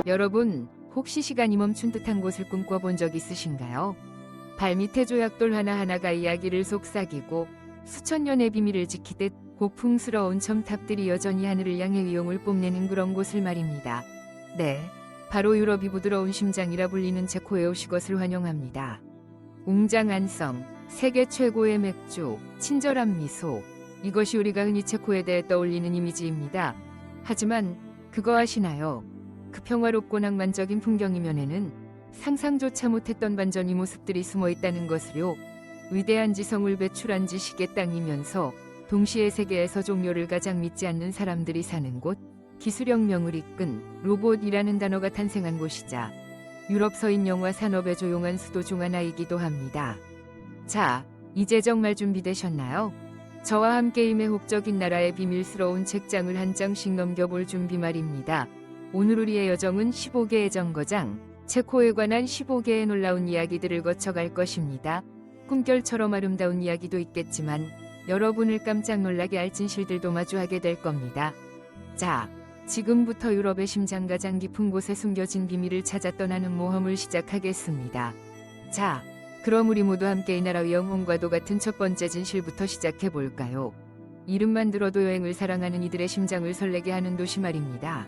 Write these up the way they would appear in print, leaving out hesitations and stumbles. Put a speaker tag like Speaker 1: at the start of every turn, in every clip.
Speaker 1: 여러분, 혹시 시간이 멈춘 듯한 곳을 꿈꿔본 적 있으신가요? 발밑에 조약돌 하나하나가 이야기를 속삭이고 수천 년의 비밀을 지키듯 고풍스러운 첨탑들이 여전히 하늘을 향해 위용을 뽐내는 그런 곳을 말입니다. 네, 바로 유럽이 부드러운 심장이라 불리는 체코에 오신 것을 환영합니다. 웅장한 성, 세계 최고의 맥주, 친절한 미소, 이것이 우리가 흔히 체코에 대해 떠올리는 이미지입니다. 하지만 그거 아시나요? 그 평화롭고 낭만적인 풍경이면에는 상상조차 못했던 반전의 모습들이 숨어 있다는 것을요. 위대한 지성을 배출한 지식의 땅이면서 동시에 세계에서 종교를 가장 믿지 않는 사람들이 사는 곳, 기술혁명을 이끈 로봇이라는 단어가 탄생한 곳이자 유럽 서인 영화 산업의 조용한 수도 중 하나이기도 합니다. 자, 이제 정말 준비되셨나요? 저와 함께 이 매혹적인 나라의 비밀스러운 책장을 한 장씩 넘겨볼 준비 말입니다. 오늘 우리의 여정은 15개의 정거장, 체코에 관한 15개의 놀라운 이야기들을 거쳐갈 것입니다. 꿈결처럼 아름다운 이야기도 있겠지만 여러분을 깜짝 놀라게 할 진실들도 마주하게 될 겁니다. 자, 지금부터 유럽의 심장 가장 깊은 곳에 숨겨진 비밀을 찾아 떠나는 모험을 시작하겠습니다. 자, 그럼 우리 모두 함께 이 나라의 영혼과도 같은 첫 번째 진실부터 시작해 볼까요? 이름만 들어도 여행을 사랑하는 이들의 심장을 설레게 하는 도시 말입니다.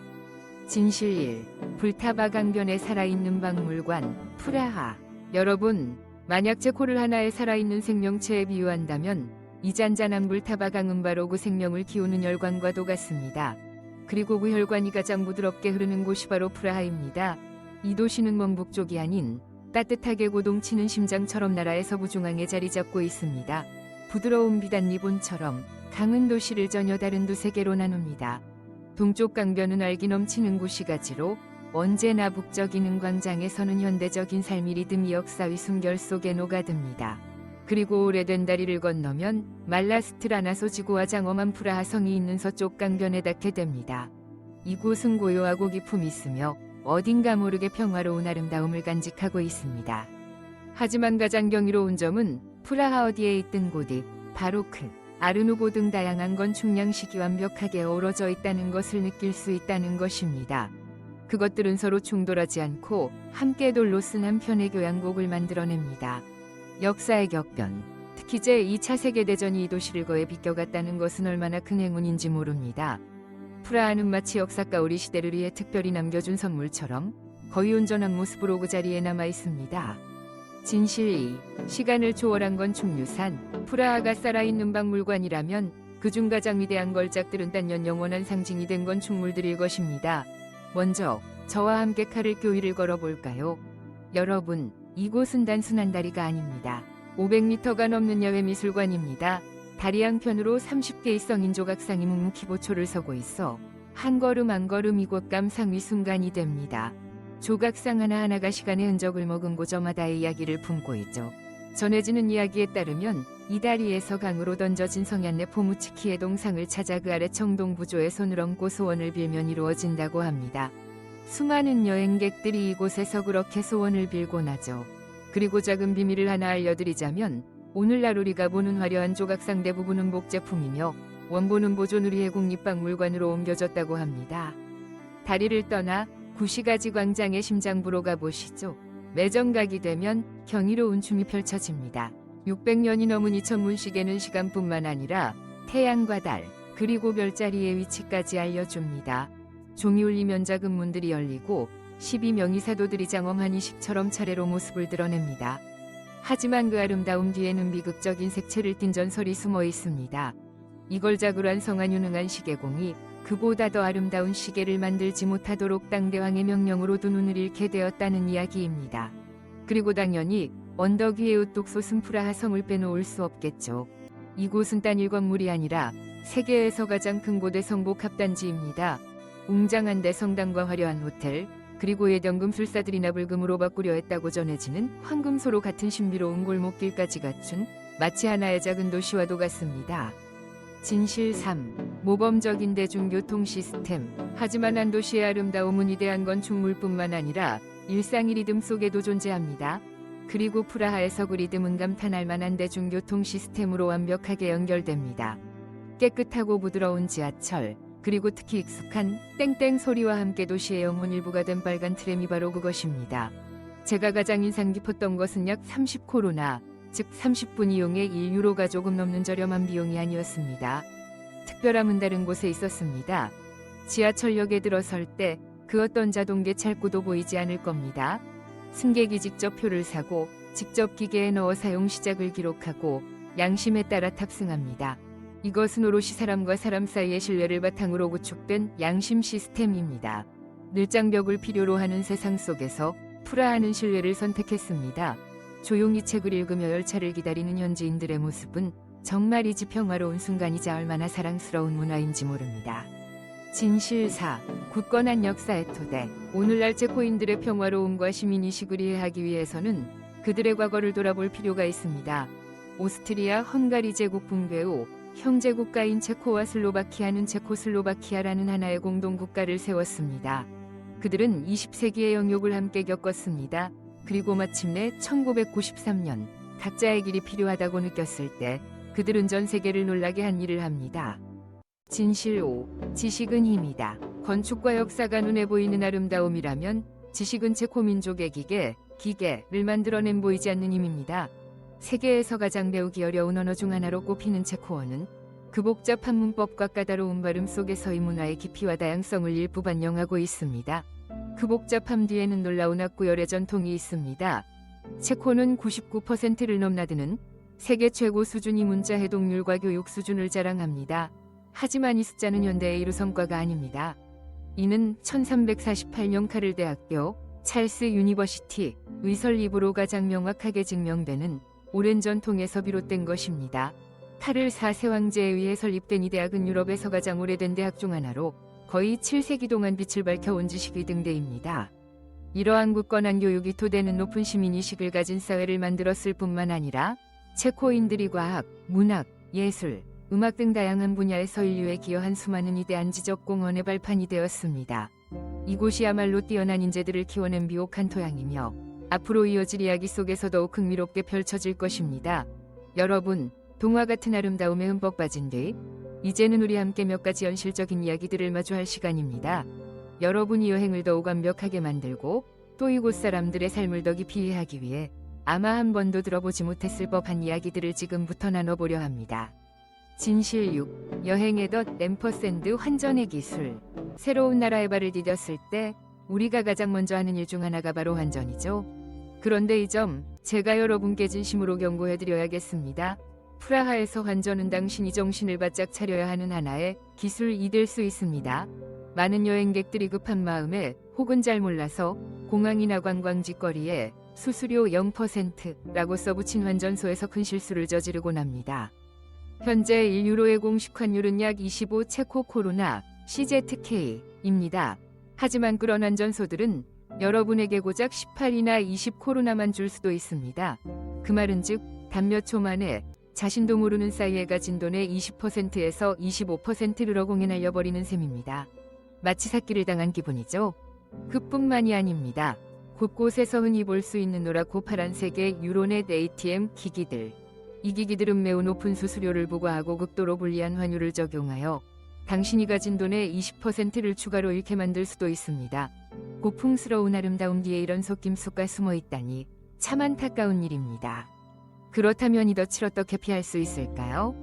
Speaker 1: 진실 1. 불타바 강변에 살아있는 박물관, 프라하. 여러분, 만약 체코를 하나의 살아있는 생명체에 비유한다면 이 잔잔한 불타바 강은 바로 그 생명을 키우는 혈관과도 같습니다. 그리고 그 혈관이 가장 부드럽게 흐르는 곳이 바로 프라하입니다. 이 도시는 먼 북쪽이 아닌 따뜻하게 고동치는 심장처럼 나라의 서부 중앙에 자리 잡고 있습니다. 부드러운 비단 리본처럼 강은 도시를 전혀 다른 두세 개로 나눕니다. 동쪽 강변은 알기 넘치는 구시가지로 언제나 북적이는 광장에서는 현대적인 삶이 리듬이 역사의 숨결 속에 녹아듭니다. 그리고 오래된 다리를 건너면 말라스트라나소 지구와 장엄한 프라하 성이 있는 서쪽 강변에 닿게 됩니다. 이곳은 고요하고 기품이 있으며 어딘가 모르게 평화로운 아름다움을 간직하고 있습니다. 하지만 가장 경이로운 점은 프라하 어디에 있든 고딕, 바로크, 아르누보 등 다양한 건축양식이 완벽하게 어우러져 있다는 것을 느낄 수 있다는 것입니다. 그것들은 서로 충돌하지 않고 함께 돌로 쓴 한 편의 교향곡을 만들어냅니다. 역사의 격변, 특히 제2차 세계대전이 이 도시를 거에 비껴갔다는 것은 얼마나 큰 행운인지 모릅니다. 프라하는 마치 역사가 우리 시대를 위해 특별히 남겨준 선물처럼 거의 온전한 모습으로 그 자리에 남아 있습니다. 진실 2. 시간을 초월한 건축유산, 프라하가 살아있는 박물관이라면 그중 가장 위대한 걸작들은 단연 영원한 상징이 된 건축물들일 것입니다. 먼저 저와 함께 칼을 교위를 걸어볼까요? 여러분, 이곳은 단순한 다리가 아닙니다. 500m가 넘는 야외 미술관입니다. 다리 양편으로 30개의 성인 조각상이 묵묵히 보초를 서고 있어 한 걸음 한 걸음 이곳 감상의 순간이 됩니다. 조각상 하나하나가 시간의 흔적을 머금 고저마다의 이야기를 품고 있죠. 전해지는 이야기에 따르면 이 다리에서 강으로 던져진 성얀네 포무츠키의 동상을 찾아 그 아래 청동부조의 손을 얹고 소원을 빌면 이루어진다고 합니다. 수많은 여행객들이 이곳에서 그렇게 소원을 빌곤 하죠. 그리고 작은 비밀을 하나 알려드리자면 오늘날 우리가 보는 화려한 조각상 대부분은 복제품이며 원본은 보존우리의 국립박물관으로 옮겨졌다고 합니다. 다리를 떠나 구시가지 광장의 심장부로 가보시죠. 매점 가기 되면 경이로운 춤이 펼쳐집니다. 600년이 넘은 이 천문시계는 시간뿐만 아니라 태양과 달, 그리고 별자리의 위치까지 알려줍니다. 종이 울리면 작은 문들이 열리고 12명의 사도들이 장엄한 이식처럼 차례로 모습을 드러냅니다. 하지만 그 아름다움 뒤에는 비극적인 색채를 띤 전설이 숨어 있습니다. 이걸 작으로 한 성한 시계공이 그보다 더 아름다운 시계를 만들지 못하도록 당대왕의 명령으로 두 눈을 잃게 되었다는 이야기입니다. 그리고 당연히 언덕 위의 우뚝 솟은 프라하 성을 빼놓을 수 없겠죠. 이곳은 단일 건물이 아니라 세계에서 가장 큰 고대 성복 합단지입니다. 웅장한 대성당과 화려한 호텔, 그리고 옛 연금술사들이나 불금으로 바꾸려 했다고 전해지는 황금소로 같은 신비로운 골목길까지 갖춘 마치 하나의 작은 도시와도 같습니다. 진실 3. 모범적인 대중교통 시스템. 하지만 한 도시의 아름다움은 위대한 건축물뿐만 아니라 일상의 리듬 속에도 존재합니다. 그리고 프라하에서 그 리듬은 감탄할 만한 대중교통 시스템으로 완벽하게 연결됩니다. 깨끗하고 부드러운 지하철, 그리고 특히 익숙한 땡땡 소리와 함께 도시의 영혼 일부가 된 빨간 트램이 바로 그것입니다. 제가 가장 인상 깊었던 것은 약 30코로나, 즉 30분 이용에 1유로가 조금 넘는 저렴한 비용이 아니었습니다. 특별함은 다른 곳에 있었습니다. 지하철역에 들어설 때 그 어떤 자동계 찰구도 보이지 않을 겁니다. 승객이 직접 표를 사고 직접 기계에 넣어 사용 시작을 기록하고 양심에 따라 탑승합니다. 이것은 오롯이 사람과 사람 사이의 신뢰를 바탕으로 구축된 양심 시스템입니다. 늘장벽을 필요로 하는 세상 속에서 프라하는 신뢰를 선택했습니다. 조용히 책을 읽으며 열차를 기다리는 현지인들의 모습은 정말이지 평화로운 순간이자 얼마나 사랑스러운 문화인지 모릅니다. 진실사, 굳건한 역사의 토대. 오늘날 체코인들의 평화로움과 시민의식을 이해하기 위해서는 그들의 과거를 돌아볼 필요가 있습니다. 오스트리아 헝가리 제국 붕괴 후 형제 국가인 체코와 슬로바키아는 체코슬로바키아라는 하나의 공동국가를 세웠습니다. 그들은 20세기의 영욕을 함께 겪었습니다. 그리고 마침내 1993년 각자의 길이 필요하다고 느꼈을 때 그들은 전 세계를 놀라게 한 일을 합니다. 진실 5. 지식은 힘이다. 건축과 역사가 눈에 보이는 아름다움이라면 지식은 체코 민족의 기계를 만들어낸 보이지 않는 힘입니다. 세계에서 가장 배우기 어려운 언어 중 하나로 꼽히는 체코어는 그 복잡한 문법과 까다로운 발음 속에서의 문화의 깊이와 다양성을 일부 반영하고 있습니다. 그 복잡함 뒤에는 놀라운 학구열의 전통이 있습니다. 체코는 99%를 넘나드는 세계 최고 수준의 문자 해독률과 교육 수준을 자랑합니다. 하지만 이 숫자는 현대의 이루 성과가 아닙니다. 이는 1348년 카를 대학교 찰스 유니버시티의 설립으로 가장 명확하게 증명되는 오랜 전통에서 비롯된 것입니다. 카를 4세 황제에 의해 설립된 이 대학은 유럽에서 가장 오래된 대학 중 하나로 거의 7세기 동안 빛을 밝혀온 지식의 등대입니다. 이러한 굳건한 교육이 토대는 높은 시민의식을 가진 사회를 만들었을 뿐만 아니라 체코인들이 과학, 문학, 예술, 음악 등 다양한 분야에서 인류에 기여한 수많은 위대한 지적 공헌의 발판이 되었습니다. 이곳이야말로 뛰어난 인재들을 키워낸 비옥한 토양이며 앞으로 이어질 이야기 속에서 더욱 흥미롭게 펼쳐질 것입니다. 여러분, 동화 같은 아름다움에 흠뻑 빠진 뒤 이제는 우리 함께 몇 가지 현실적인 이야기들을 마주할 시간입니다. 여러분이 여행을 더욱 완벽하게 만들고 또 이곳 사람들의 삶을 더 깊이 이해하기 위해 아마 한 번도 들어보지 못했을 법한 이야기들을 지금부터 나눠보려 합니다. 진실 6. 여행의 덫 램퍼샌드 환전의 기술. 새로운 나라의 발을 디뎠을 때 우리가 가장 먼저 하는 일 중 하나가 바로 환전이죠. 그런데 이 점 제가 여러분께 진심으로 경고해드려야겠습니다. 프라하에서 환전은 당신이 정신을 바짝 차려야 하는 하나의 기술이 될 수 있습니다. 많은 여행객들이 급한 마음에 혹은 잘 몰라서 공항이나 관광지 거리에 수수료 0%라고 써붙인 환전소에서 큰 실수를 저지르곤 합니다. 현재 1유로의 공식 환율은 약 25 체코 코로나 CZK입니다. 하지만 그런 환전소들은 여러분에게 고작 18이나 20 코로나만 줄 수도 있습니다. 그 말은즉 단 몇 초 만에 자신도 모르는 사이에 가진 돈의 20%에서 25%를 어공에 날려버리는 셈입니다. 마치 사기를 당한 기분이죠. 그뿐만이 아닙니다. 곳곳에서 흔히 볼 수 있는 노랗고 파란색의 유로넷 ATM 기기들. 이 기기들은 매우 높은 수수료를 부과하고 극도로 불리한 환율을 적용하여 당신이 가진 돈의 20%를 추가로 잃게 만들 수도 있습니다. 고풍스러운 아름다움 뒤에 이런 속김수가 숨어 있다니 참 안타까운 일입니다. 그렇다면 이 덫을 어떻게 피할 수 있을까요?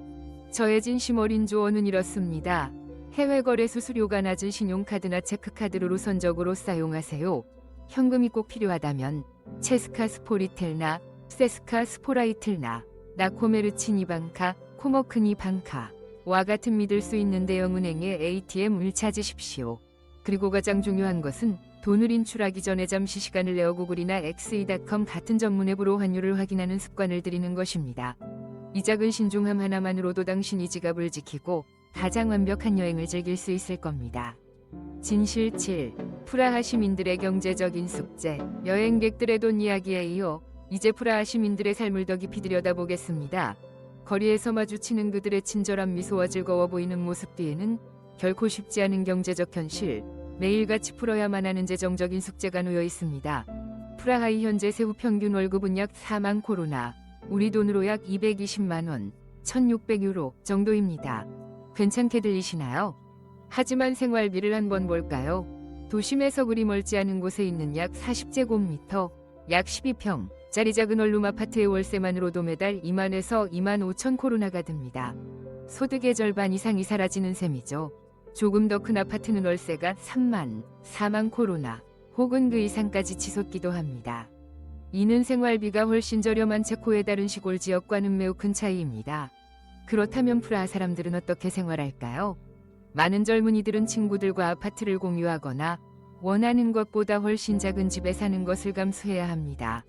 Speaker 1: 저의 진심 어린 조언은 이렇습니다. 해외 거래 수수료가 낮은 신용카드나 체크카드를 우선적으로 사용하세요. 현금이 꼭 필요하다면 체스카 스포리텔나 세스카 스포라이틀나 나코메르치니방카, 코머크니방카와 같은 믿을 수 있는 대형은행의 ATM을 찾으십시오. 그리고 가장 중요한 것은 돈을 인출하기 전에 잠시 시간을 내어 구글이나 xe.com 같은 전문 앱으로 환율을 확인하는 습관을 들이는 것입니다. 이 작은 신중함 하나만으로도 당신이 지갑을 지키고 가장 완벽한 여행을 즐길 수 있을 겁니다. 진실 7. 프라하 시민들의 경제적인 숙제. 여행객들의 돈 이야기에 이어 이제 프라하 시민들의 삶을 더 깊이 들여다보겠습니다. 거리에서 마주치는 그들의 친절한 미소와 즐거워 보이는 모습 뒤에는 결코 쉽지 않은 경제적 현실, 매일같이 풀어야만 하는 재정적인 숙제가 놓여 있습니다. 프라하의 현재 세후 평균 월급은 약 4만 코로나, 우리 돈으로 약 220만 원, 1600유로 정도입니다. 괜찮게 들리시나요? 하지만 생활비를 한번 볼까요? 도심에서 그리 멀지 않은 곳에 있는 약 40제곱미터, 약 12평짜리 작은 원룸 아파트의 월세만으로도 매달 2만에서 2만 5천 코로나가 듭니다. 소득의 절반 이상이 사라지는 셈이죠. 조금 더 큰 아파트는 월세가 3만, 4만 코로나 혹은 그 이상까지 치솟기도 합니다. 이는 생활비가 훨씬 저렴한 체코의 다른 시골 지역과는 매우 큰 차이입니다. 그렇다면 프라하 사람들은 어떻게 생활할까요? 많은 젊은이들은 친구들과 아파트를 공유하거나 원하는 것보다 훨씬 작은 집에 사는 것을 감수해야 합니다.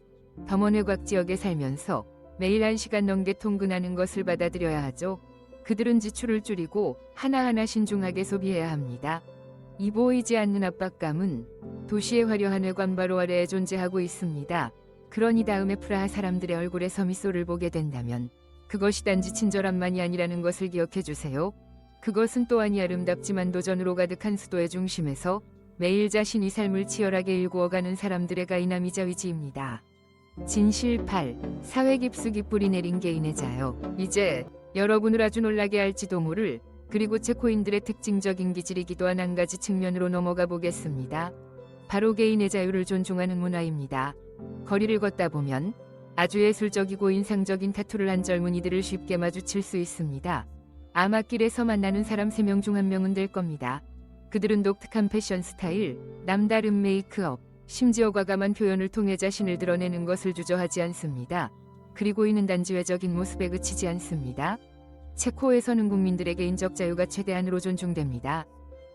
Speaker 1: 더먼외곽 지역에 살면서 매일 1시간 넘게 통근하는 것을 받아들여야 하죠. 그들은 지출을 줄이고 하나하나 신중하게 소비해야 합니다. 이 보이지 않는 압박감은 도시의 화려한 외관 바로 아래에 존재하고 있습니다. 그러니 다음에 프라하 사람들의 얼굴에서 미소를 보게 된다면 그것이 단지 친절함만이 아니라는 것을 기억해 주세요. 그것은 또한 아름답지만 도전으로 가득한 수도의 중심에서 매일 자신이 삶을 치열하게 일구어가는 사람들의 가이남이자 위지입니다. 진실 8. 사회 깊숙이 뿌리 내린 개인의 자유. 이제 여러분을 아주 놀라게 할지도 모를 그리고 체코인들의 특징적인 기질이기도 한 한 가지 측면으로 넘어가 보겠습니다. 바로 개인의 자유를 존중하는 문화입니다. 거리를 걷다 보면 아주 예술적이고 인상적인 타투를 한 젊은이들을 쉽게 마주칠 수 있습니다. 아마 길에서 만나는 사람 3명 중 1명은 될 겁니다. 그들은 독특한 패션 스타일, 남다른 메이크업, 심지어 과감한 표현을 통해 자신을 드러내는 것을 주저하지 않습니다. 그리고 이는 단지 외적인 모습에 그치지 않습니다. 체코에서는 국민들의 개인적 자유가 최대한으로 존중됩니다.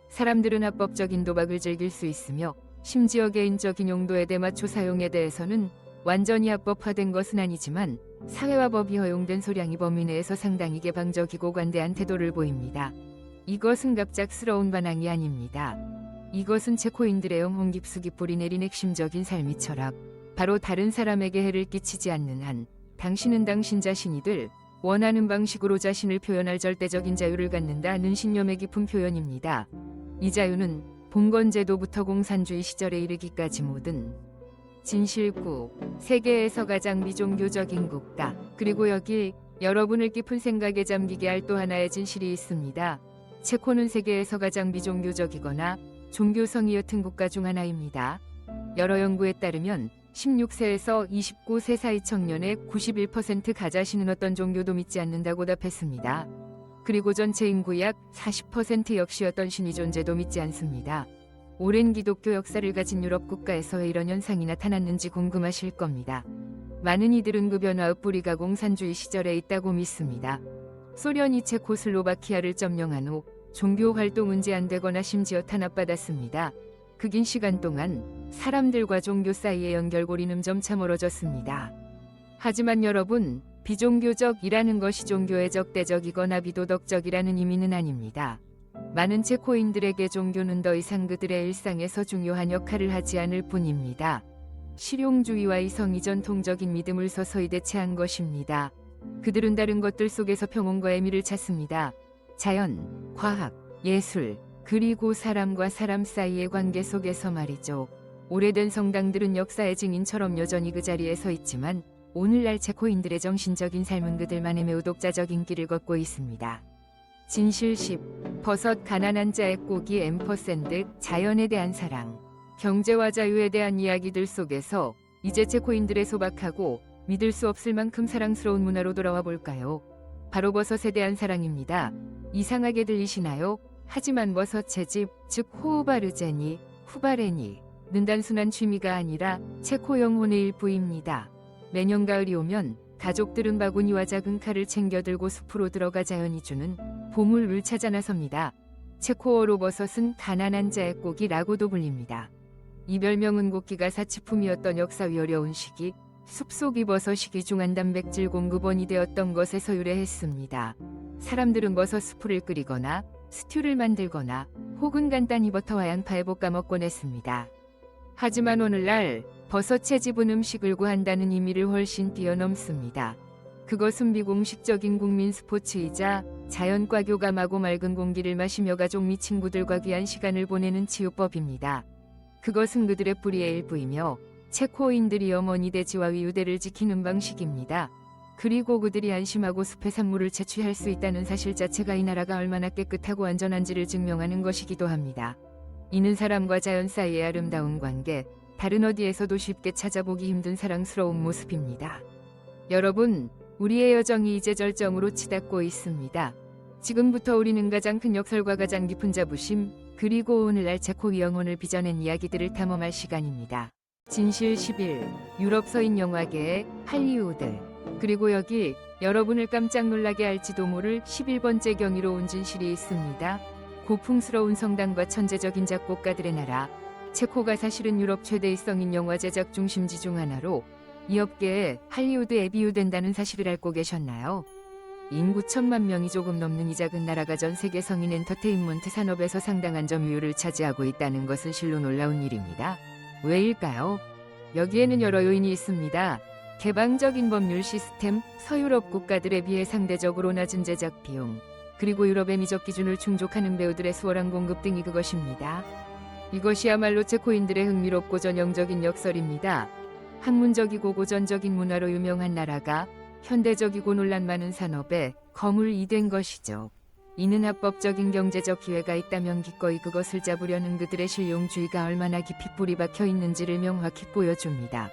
Speaker 1: 사람들은 합법적인 도박을 즐길 수 있으며 심지어 개인적인 용도에 대맞춰 사용에 대해서는 완전히 합법화된 것은 아니지만 사회와 법이 허용된 소량의 범위 내에서 상당히 개방적이고 관대한 태도를 보입니다. 이것은 갑작스러운 반항이 아닙니다. 이것은 체코인들의 영혼 깊숙이 뿌리내린 핵심적인 삶의 철학, 바로 다른 사람에게 해를 끼치지 않는 한 당신은 당신 자신이들 원하는 방식으로 자신을 표현할 절대적인 자유를 갖는다는 신념의 깊은 표현입니다. 이 자유는 봉건제도부터 공산주의 시절에 이르기까지 모든 진실 9. 세계에서 가장 비종교적인 국가. 그리고 여기 여러분을 깊은 생각에 잠기게 할 또 하나의 진실이 있습니다. 체코는 세계에서 가장 비종교적이거나 종교성이 옅은 국가 중 하나입니다. 여러 연구에 따르면 16세에서 29세 사이 청년의 91%가 자신은 어떤 종교도 믿지 않는다고 답했습니다. 그리고 전체 인구 약 40% 역시 어떤 신의 존재도 믿지 않습니다. 오랜 기독교 역사를 가진 유럽 국가에서 왜 이런 현상이 나타났는지 궁금하실 겁니다. 많은 이들은 그 변화의 뿌리가 공산주의 시절에 있다고 믿습니다. 소련이 체코슬로바키아를 점령한 후 종교 활동은 제한되거나 심지어 탄압받았습니다. 그 긴 시간 동안 사람들과 종교 사이의 연결고리는 점차 멀어졌습니다. 하지만 여러분, 비종교적이라는 것이 종교의 적대적이거나 비도덕적이라는 의미는 아닙니다. 많은 체코인들에게 종교는 더 이상 그들의 일상에서 중요한 역할을 하지 않을 뿐입니다. 실용주의와 이성이 전통적인 믿음을 서서히 대체한 것입니다. 그들은 다른 것들 속에서 평온과 의미를 찾습니다. 자연, 과학, 예술, 그리고 사람과 사람 사이의 관계 속에서 말이죠. 오래된 성당들은 역사의 증인처럼 여전히 그 자리에 서 있지만 오늘날 체코인들의 정신적인 삶은 그들만의 매우 독자적인 길을 걷고 있습니다. 진실 10. 버섯 가난한 자의 꼬기 앰퍼샌드 자연에 대한 사랑. 경제와 자유에 대한 이야기들 속에서 이제 체코인들의 소박하고 믿을 수 없을 만큼 사랑스러운 문화로 돌아와 볼까요? 바로 버섯에 대한 사랑입니다. 이상하게 들리시나요? 하지만 버섯 채집, 즉 호우바르제니, 후바레니,는 단순한 취미가 아니라 체코 영혼의 일부입니다. 매년 가을이 오면 가족들은 바구니와 작은 칼을 챙겨 들고 숲으로 들어가 자연이 주는 보물을 찾아 나섭니다. 체코어로 버섯은 가난한 자의 꼬기라고도 불립니다. 이 별명은 곡기가 사치품이었던 역사위 어려운 시기, 숲속이 버섯이 귀중한 단백질 공급원이 되었던 것에서 유래했습니다. 사람들은 버섯 스프를 끓이거나 스튜를 만들거나 혹은 간단히 버터와 양파에 볶아 먹곤 했습니다. 하지만 오늘날 버섯 채집은 음식을 구한다는 의미를 훨씬 뛰어넘습니다. 그것은 비공식적인 국민 스포츠이자 자연과 교감하고 맑은 공기를 마시며 가족 및 친구들과 귀한 시간을 보내는 치유법입니다. 그것은 그들의 뿌리의 일부이며 체코인들이 어머니 돼지와 위유대를 지키는 방식입니다. 그리고 그들이 안심하고 숲의 산물을 채취할 수 있다는 사실 자체가 이 나라가 얼마나 깨끗하고 안전한지를 증명하는 것이기도 합니다. 이는 사람과 자연 사이의 아름다운 관계, 다른 어디에서도 쉽게 찾아보기 힘든 사랑스러운 모습입니다. 여러분, 우리의 여정이 이제 절정으로 치닫고 있습니다. 지금부터 우리는 가장 큰 역설과 가장 깊은 자부심, 그리고 오늘날 체코의 영혼을 빚어낸 이야기들을 탐험할 시간입니다. 진실 11. 유럽 서인 영화계의 할리우드. 그리고 여기 여러분을 깜짝 놀라게 할지도 모를 11번째 경이로운 진실이 있습니다. 고풍스러운 성당과 천재적인 작곡가들의 나라. 체코가 사실은 유럽 최대의 성인 영화 제작 중심지 중 하나로 이 업계에 할리우드에 비유된다는 사실을 알고 계셨나요? 인구 1,000만 명이 조금 넘는 이 작은 나라가 전 세계 성인 엔터테인먼트 산업에서 상당한 점유율을 차지하고 있다는 것은 실로 놀라운 일입니다. 왜일까요? 여기에는 여러 요인이 있습니다. 개방적인 법률 시스템, 서유럽 국가들에 비해 상대적으로 낮은 제작 비용, 그리고 유럽의 미적 기준을 충족하는 배우들의 수월한 공급 등이 그것입니다. 이것이야말로 체코인들의 흥미롭고 전형적인 역설입니다. 학문적이고 고전적인 문화로 유명한 나라가 현대적이고 논란 많은 산업에 거물이 된 것이죠. 이는 합법적인 경제적 기회가 있다면 기꺼이 그것을 잡으려는 그들의 실용주의가 얼마나 깊이 뿌리 박혀 있는지를 명확히 보여줍니다.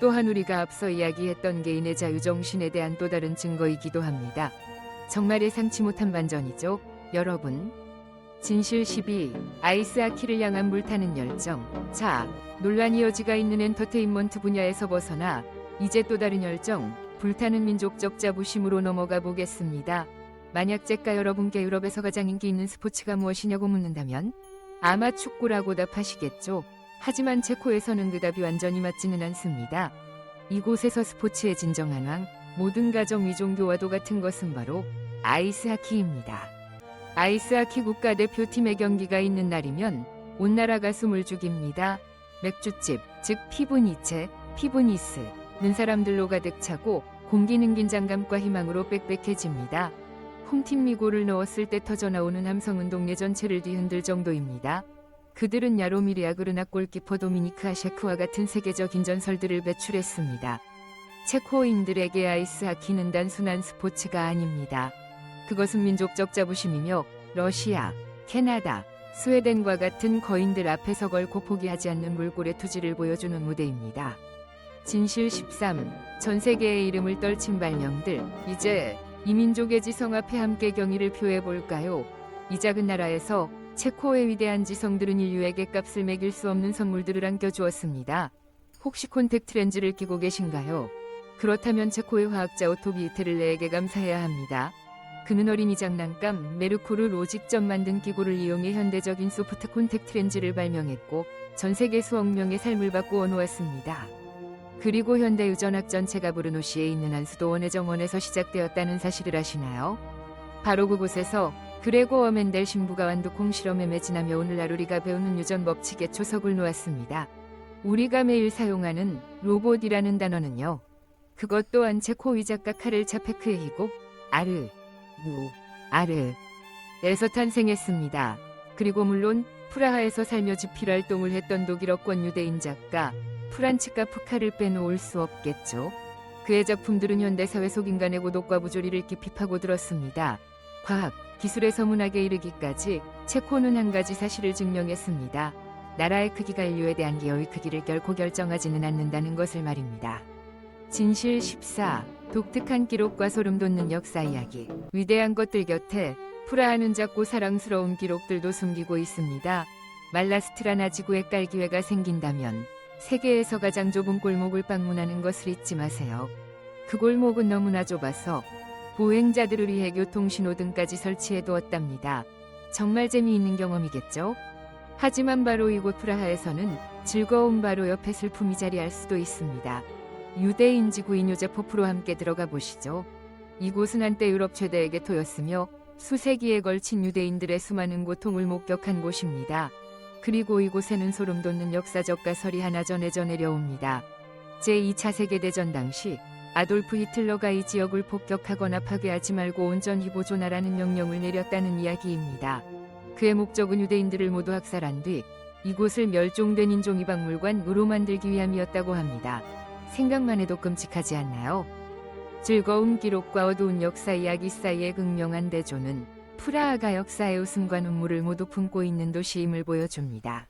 Speaker 1: 또한 우리가 앞서 이야기했던 개인의 자유정신에 대한 또 다른 증거이기도 합니다. 정말 예상치 못한 반전이죠, 여러분. 진실 12. 아이스하키를 향한 불타는 열정. 자, 논란이 여지가 있는 엔터테인먼트 분야에서 벗어나 이제 또 다른 열정, 불타는 민족적 자부심으로 넘어가 보겠습니다. 만약 제가 여러분께 유럽에서 가장 인기 있는 스포츠가 무엇이냐고 묻는다면 아마 축구라고 답하시겠죠. 하지만 체코에서는 그 답이 완전히 맞지는 않습니다. 이곳에서 스포츠의 진정한 왕, 모든 가정 위종교와도 같은 것은 바로 아이스하키입니다. 아이스하키 국가대표팀의 경기가 있는 날이면 온 나라가 숨을 죽입니다. 맥주집, 즉 피부니체, 피부니스는 사람들로 가득 차고 공기는 긴장감과 희망으로 빽빽해집니다. 홈팀 미고를 넣었을 때 터져나오는 함성은 동네 전체를 뒤흔들 정도입니다. 그들은 야로미르 그르나 골키퍼 도미니크 아샤크와 같은 세계적인 전설들을 배출했습니다. 체코인들에게 아이스하키는 단순한 스포츠가 아닙니다. 그것은 민족적 자부심이며 러시아, 캐나다, 스웨덴과 같은 거인들 앞에서 걸고 포기하지 않는 물골의 투지를 보여주는 무대입니다. 진실 13. 전 세계의 이름을 떨친 발명들. 이제 이 민족의 지성 앞에 함께 경의를 표해볼까요? 이 작은 나라에서 체코의 위대한 지성들은 인류에게 값을 매길 수 없는 선물들을 안겨주었습니다. 혹시 콘택트 렌즈를 끼고 계신가요? 그렇다면 체코의 화학자 오토 비테를레에게 감사해야 합니다. 그는 어린이 장난감 메르코르로 직접 만든 기구를 이용해 현대적인 소프트 콘택트 렌즈를 발명했고 전 세계 수억 명의 삶을 바꾸어 놓았습니다. 그리고 현대 유전학 전체가 브르노시에 있는 한 수도원의 정원에서 시작되었다는 사실을 아시나요? 바로 그곳에서 그레고어 멘델 신부가 완두콩 실험에 매진하며 오늘날 우리가 배우는 유전 법칙의 초석을 놓았습니다. 우리가 매일 사용하는 로봇이라는 단어는요. 그것 또한 체코 위작가 카렐 차페크의 희곡 아르에서 탄생했습니다. 그리고 물론 프라하에서 살며 집필 활동을 했던 독일어권 유대인 작가 프란츠 카프카를 빼놓을 수 없겠죠. 그의 작품들은 현대사회 속 인간의 고독과 부조리를 깊이 파고들었습니다. 과학, 기술에서 문학에 이르기까지 체코는 한 가지 사실을 증명했습니다. 나라의 크기가 인류에 대한 기여의 크기를 결코 결정하지는 않는다는 것을 말입니다. 진실 14. 독특한 기록과 소름 돋는 역사 이야기. 위대한 것들 곁에 프라하는 작고 사랑스러운 기록들도 숨기고 있습니다. 말라스트라나 지구에 깔 기회가 생긴다면 세계에서 가장 좁은 골목을 방문하는 것을 잊지 마세요. 그 골목은 너무나 좁아서 보행자들을 위해 교통신호등까지 설치해 두었답니다. 정말 재미있는 경험이겠죠? 하지만 바로 이곳 프라하에서는 즐거운 바로 옆에 슬픔이 자리할 수도 있습니다. 유대인 지구인 요제포프로 함께 들어가 보시죠. 이곳은 한때 유럽 최대의 게토였으며 수세기에 걸친 유대인들의 수많은 고통을 목격한 곳입니다. 그리고 이곳에는 소름 돋는 역사적 가설이 하나 전해져 내려옵니다. 제2차 세계대전 당시 아돌프 히틀러가 이 지역을 폭격하거나 파괴하지 말고 온전히 보존하라는 명령을 내렸다는 이야기입니다. 그의 목적은 유대인들을 모두 학살한 뒤 이곳을 멸종된 인종이박물관으로 만들기 위함이었다고 합니다. 생각만 해도 끔찍하지 않나요? 즐거운 기록과 어두운 역사 이야기 사이의 극명한 대조는 프라하가 역사의 웃음과 눈물을 모두 품고 있는 도시임을 보여줍니다.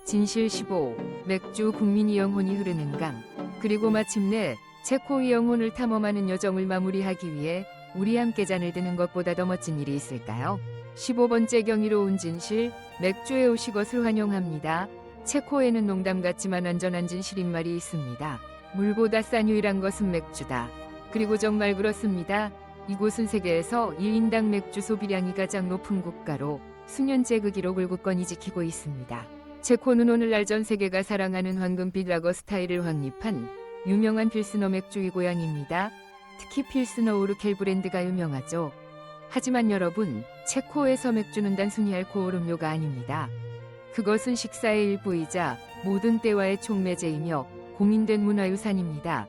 Speaker 1: 진실 15. 맥주 국민의 영혼이 흐르는 강. 그리고 마침내 체코의 영혼을 탐험하는 여정을 마무리하기 위해 우리 함께 잔을 드는 것보다 더 멋진 일이 있을까요? 15번째 경이로 온 진실, 맥주에 오신 것을 환영합니다. 체코에는 농담 같지만 안전한 진실인 말이 있습니다. 물보다 싼 유일한 것은 맥주다. 그리고 정말 그렇습니다. 이곳은 세계에서 1인당 맥주 소비량이 가장 높은 국가로 수년째 그 기록을 굳건히 지키고 있습니다. 체코는 오늘날 전 세계가 사랑하는 황금빛 라거 스타일을 확립한 유명한 필스너 맥주의 고향입니다. 특히 필스너 오르켈 브랜드가 유명하죠. 하지만 여러분, 체코에서 맥주는 단순히 알코올 음료가 아닙니다. 그것은 식사의 일부이자 모든 때와의 촉매제이며 공인된 문화유산입니다.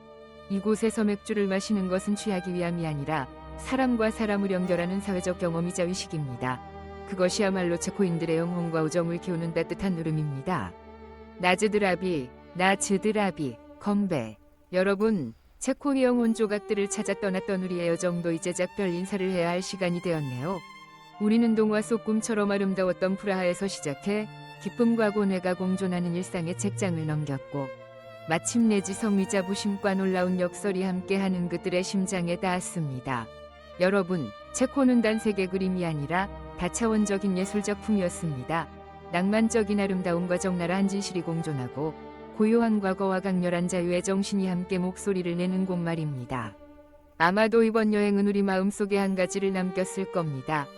Speaker 1: 이곳에서 맥주를 마시는 것은 취하기 위함이 아니라 사람과 사람을 연결하는 사회적 경험이자 의식입니다. 그것이야말로 체코인들의 영혼과 우정을 키우는 따뜻한 누름입니다. 나즈드라비, 나즈드라비, 건배. 여러분, 체코의 영혼 조각들을 찾아 떠났던 우리의 여정도 이제 작별 인사를 해야 할 시간이 되었네요. 우리는 동화 속 꿈처럼 아름다웠던 프라하에서 시작해 기쁨과 고뇌가 공존하는 일상의 책장을 넘겼고 마침내 지성미자 부심과 놀라운 역설이 함께하는 그들의 심장에 닿았습니다. 여러분, 체코는 단 세계 그림이 아니라 다차원적인 예술작품이었습니다. 낭만적인 아름다움과 적나라한 진실이 공존하고 고요한 과거와 강렬한 자유의 정신이 함께 목소리를 내는 곳 말입니다. 아마도 이번 여행은 우리 마음속에 한 가지를 남겼을 겁니다.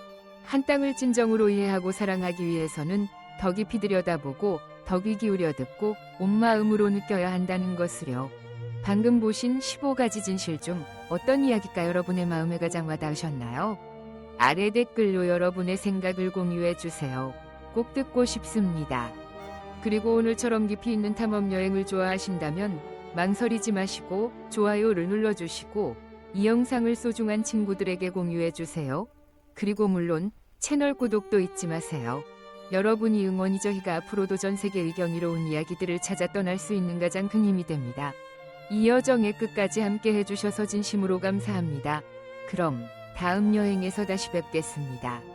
Speaker 1: 한 땅을 진정으로 이해하고 사랑하기 위해서는 더 깊이 들여다보고 더 귀 기울여 듣고 온 마음으로 느껴야 한다는 것을요. 방금 보신 15가지 진실 중 어떤 이야기가 여러분의 마음에 가장 와닿으셨나요? 아래 댓글로 여러분의 생각을 공유해 주세요. 꼭 듣고 싶습니다. 그리고 오늘처럼 깊이 있는 탐험 여행을 좋아하신다면 망설이지 마시고 좋아요를 눌러주시고 이 영상을 소중한 친구들에게 공유해 주세요. 그리고 물론 채널 구독도 잊지 마세요. 여러분이 응원이 저희가 앞으로도 전 세계의 경이로운 이야기들을 찾아 떠날 수 있는 가장 큰 힘이 됩니다. 이 여정의 끝까지 함께 해주셔서 진심으로 감사합니다. 그럼 다음 여행에서 다시 뵙겠습니다.